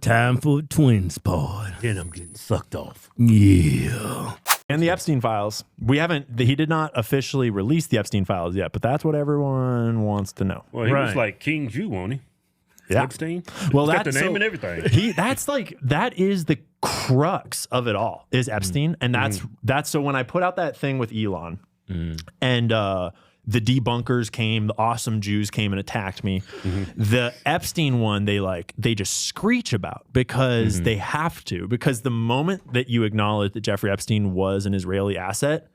Time for Twins Pod. Then I'm getting sucked off. Yeah. And the Epstein files. He did not officially release the Epstein files yet, but that's what everyone wants to know. Well, he was like King Jew, wasn't he? Yeah. Epstein? Well, got the name and everything. That is the crux of it all, is Epstein. And that's so when I put out that thing with Elon and the debunkers came, the awesome Jews came and attacked me. The Epstein one, they just screech about because they have to, because the moment that you acknowledge that Jeffrey Epstein was an Israeli asset,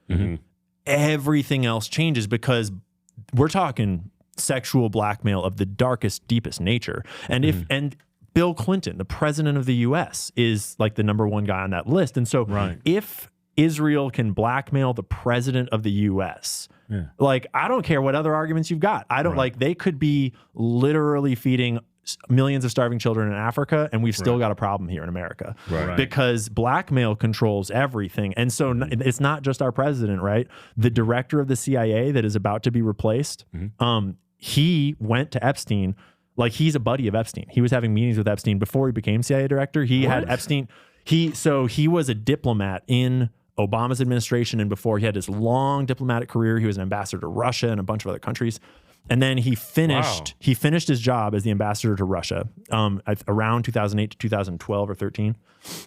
everything else changes, because we're talking sexual blackmail of the darkest, deepest nature. And and Bill Clinton, the president of the US, is like the number one guy on that list. And so if Israel can blackmail the president of the US, like, I don't care what other arguments you've got. I don't they could be literally feeding millions of starving children in Africa, and we've still got a problem here in America because blackmail controls everything. And so it's not just our president, right? The director of the CIA that is about to be replaced, he went to Epstein. Like, he's a buddy of Epstein. He was having meetings with Epstein before he became CIA director. He had Epstein. He was a diplomat in Obama's administration, and before, he had this long diplomatic career. He was an ambassador to Russia and a bunch of other countries. And then he finished his job as the ambassador to Russia around 2008 to 2012 or 13.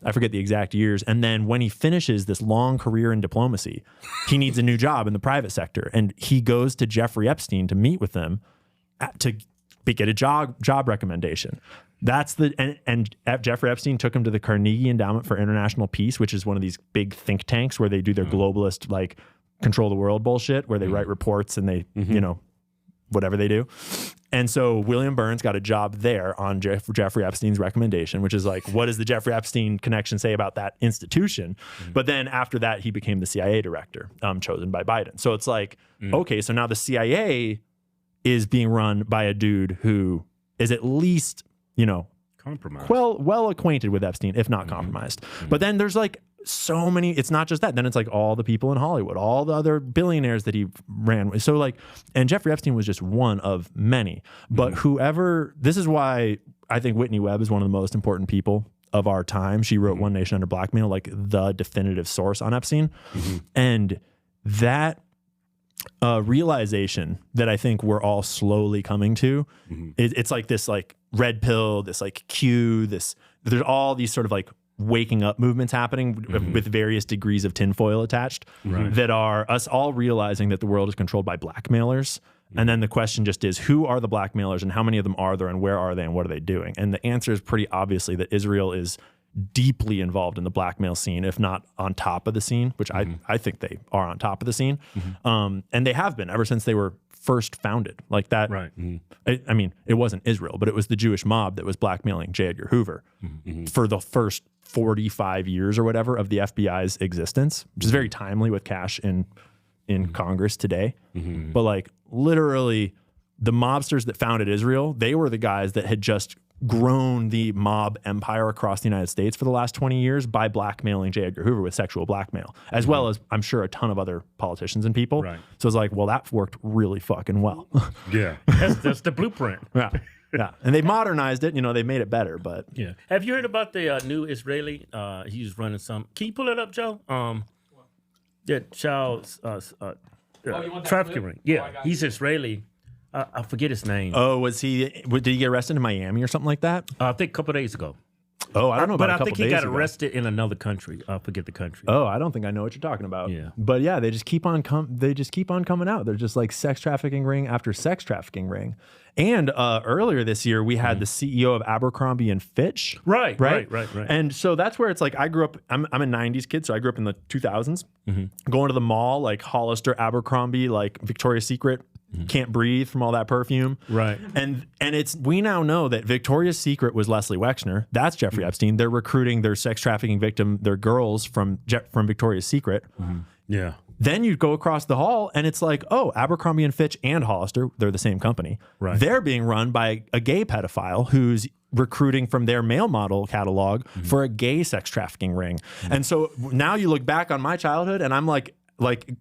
I forget the exact years. And then when he finishes this long career in diplomacy, he needs a new job in the private sector. And he goes to Jeffrey Epstein to meet with them to get a job recommendation. And Jeffrey Epstein took him to the Carnegie Endowment for International Peace, which is one of these big think tanks where they do their globalist, like, control the world bullshit, where they write reports and they, whatever they do. And so William Burns got a job there on Jeffrey Epstein's recommendation, which is like, what does the Jeffrey Epstein connection say about that institution? But then after that, he became the CIA director, chosen by Biden. So it's like, okay, so now the CIA is being run by a dude who is at least, compromised. Well acquainted with Epstein, if not compromised. But then there's like so many, it's not just that. Then it's like all the people in Hollywood, all the other billionaires that he ran with. So like, and Jeffrey Epstein was just one of many. But this is why I think Whitney Webb is one of the most important people of our time. She wrote One Nation Under Blackmail, like the definitive source on Epstein. And that realization that I think we're all slowly coming to, it's like this like red pill, this like Q, there's all these sort of like waking up movements happening with various degrees of tinfoil attached that are us all realizing that the world is controlled by blackmailers. And then the question just is, who are the blackmailers and how many of them are there and where are they and what are they doing? And the answer is pretty obviously that Israel is deeply involved in the blackmail scene, if not on top of the scene, which I think they are on top of the scene. And they have been ever since they were first founded like that. I mean, it wasn't Israel, but it was the Jewish mob that was blackmailing J. Edgar Hoover for the first 45 years or whatever of the FBI's existence, which is very timely with cash in Congress today. But like literally the mobsters that founded Israel, they were the guys that had just grown the mob empire across the United States for the last 20 years by blackmailing J. Edgar Hoover with sexual blackmail, as well as I'm sure a ton of other politicians and people. So it's like, well, that worked really fucking well. That's the blueprint. Yeah. And they've modernized it, they made it better, but. Yeah. Have you heard about the new Israeli, he's running some, can you pull it up, Joe? Child trafficking ring. Yeah, he's Israeli. I forget his name. Oh, did he get arrested in Miami or something like that? I think a couple days ago. Oh, I don't know about a couple days ago. But I think he got arrested in another country. I forget the country. Oh, I don't think I know what you're talking about. Yeah. But yeah, they just keep on coming out. They're just like sex trafficking ring after sex trafficking ring. And earlier this year, we had the CEO of Abercrombie and Fitch. Right. And so that's where it's like, I grew up, I'm a 90s kid, so I grew up in the 2000s, going to the mall, like Hollister, Abercrombie, like Victoria's Secret, can't breathe from all that perfume. And we now know that Victoria's Secret was Leslie Wexner. That's Jeffrey Epstein. They're recruiting their sex trafficking victim, their girls from Victoria's Secret. Yeah. Then you go across the hall and it's like, oh, Abercrombie and Fitch and Hollister, they're the same company. They're being run by a gay pedophile who's recruiting from their male model catalog for a gay sex trafficking ring. And so now you look back on my childhood and I'm like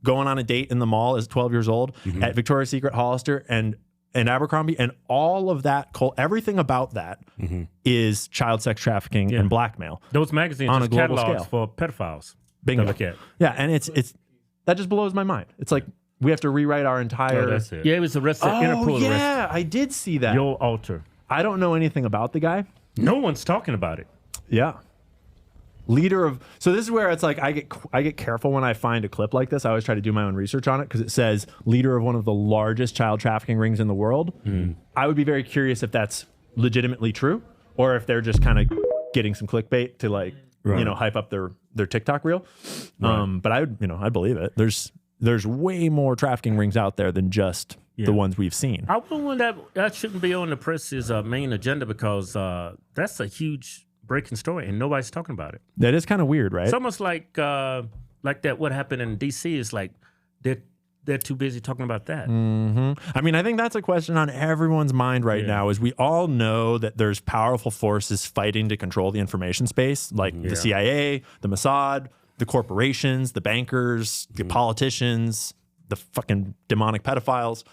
going on a date in the mall as 12 years old at Victoria's Secret, Hollister, and and Abercrombie, and all of that, everything about that is child sex trafficking and blackmail. Those magazines on are a global catalogs scale. for pedophiles. Bingo. To look at. Yeah, and it's that just blows my mind. It's like we have to rewrite our entire. Oh, that's it. Yeah, it was arrested. Interpol arrested. Yeah, I did see that. Your altar. I don't know anything about the guy. No one's talking about it. Yeah. Leader of. So this is where it's like I get careful when I find a clip like this. I always try to do my own research on it because it says leader of one of the largest child trafficking rings in the world. I would be very curious if that's legitimately true or if they're just kind of getting some clickbait to like hype up their TikTok reel. But I'd believe it. There's way more trafficking rings out there than just the ones we've seen. I wonder that shouldn't be on the press's main agenda because that's a huge breaking story and nobody's talking about it. That is kind of weird, right? It's almost like that. What happened in D.C. is like they're too busy talking about that. I mean, I think that's a question on everyone's mind right now. Is we all know that there's powerful forces fighting to control the information space, like the CIA, the Mossad, the corporations, the bankers, the politicians, the fucking demonic pedophiles,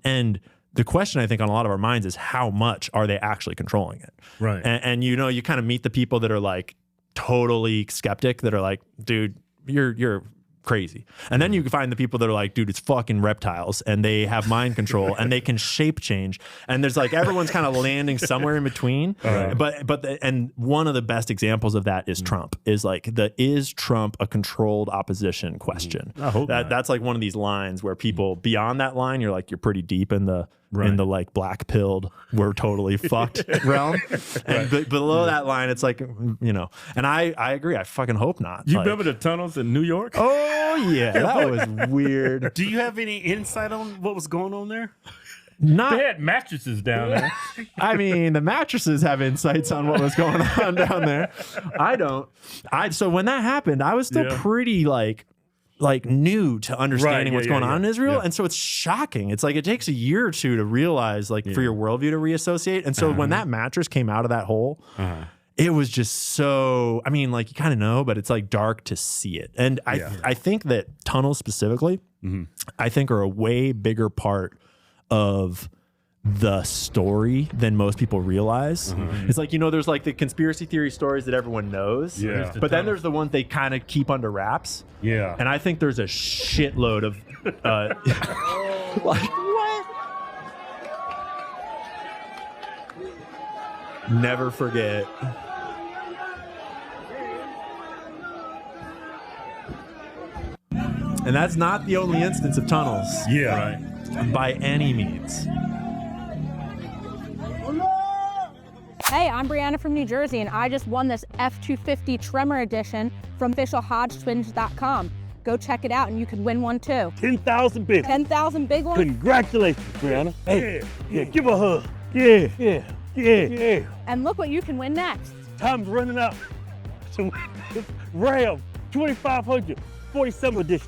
and the question I think on a lot of our minds is how much are they actually controlling it? Right. And you kind of meet the people that are like totally skeptic that are like, dude, you're crazy. And then you can find the people that are like, dude, it's fucking reptiles and they have mind control and they can shape change. And there's like everyone's kind of landing somewhere in between. And one of the best examples of that is Trump. Is like is Trump a controlled opposition question? I hope that's like one of these lines where people beyond that line, you're like, you're pretty deep in the like black pilled, we're totally fucked realm. And below that line, it's like, and I agree. I fucking hope not. You remember the tunnels in New York? Oh yeah, that was weird. Do you have any insight on what was going on there? Not. They had mattresses down there. I mean, the mattresses have insights on what was going on down there. I don't. So when that happened, I was still pretty like new to understanding what's going on in Israel. And so it's shocking. It's like it takes a year or two to realize for your worldview to reassociate. And so when that mattress came out of that hole, it was just so, I mean, like you kind of know, but it's like dark to see it. And I think that tunnels specifically, I think are a way bigger part of the story than most people realize. It's like, there's like the conspiracy theory stories that everyone knows. But then there's the ones they kind of keep under wraps. And I think there's a shitload of like what? Never forget. And that's not the only instance of tunnels. By any means. Hey, I'm Brianna from New Jersey, and I just won this F-250 Tremor Edition from official Hodgetwins.com. Go check it out, and you could win one too. 10,000 big ones. 10,000 big ones? Congratulations, Brianna. Hey, give her a hug. Yeah. And look what you can win next. Time's running out. So, Ram 2500 47 edition.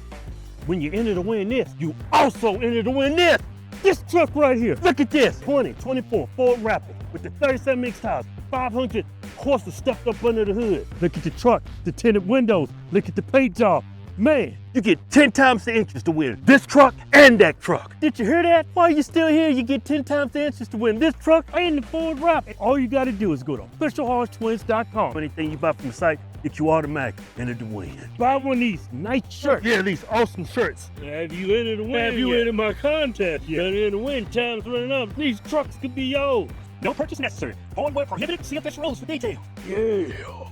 When you enter to win this, you also enter to win this. This truck right here. Look at this. 2024 Ford Rapid with the 37-inch tires, 500 horses stuffed up under the hood. Look at the truck, the tinted windows. Look at the paint job. Man, you get 10 times the interest to win this truck and that truck. Did you hear that? While you're still here, you get 10 times the interest to win this truck and the Ford Rapid. All you gotta do is go to officialhodgetwins.com. Anything you buy from the site, get you automatic entered to win. Buy one of these nice shirts. Yeah, these awesome shirts. Have you entered to win? Have you entered my contest? You entered to win. Time's running up. These trucks could be yours. No purchase necessary. All where prohibited. See official rules for details. Yeah.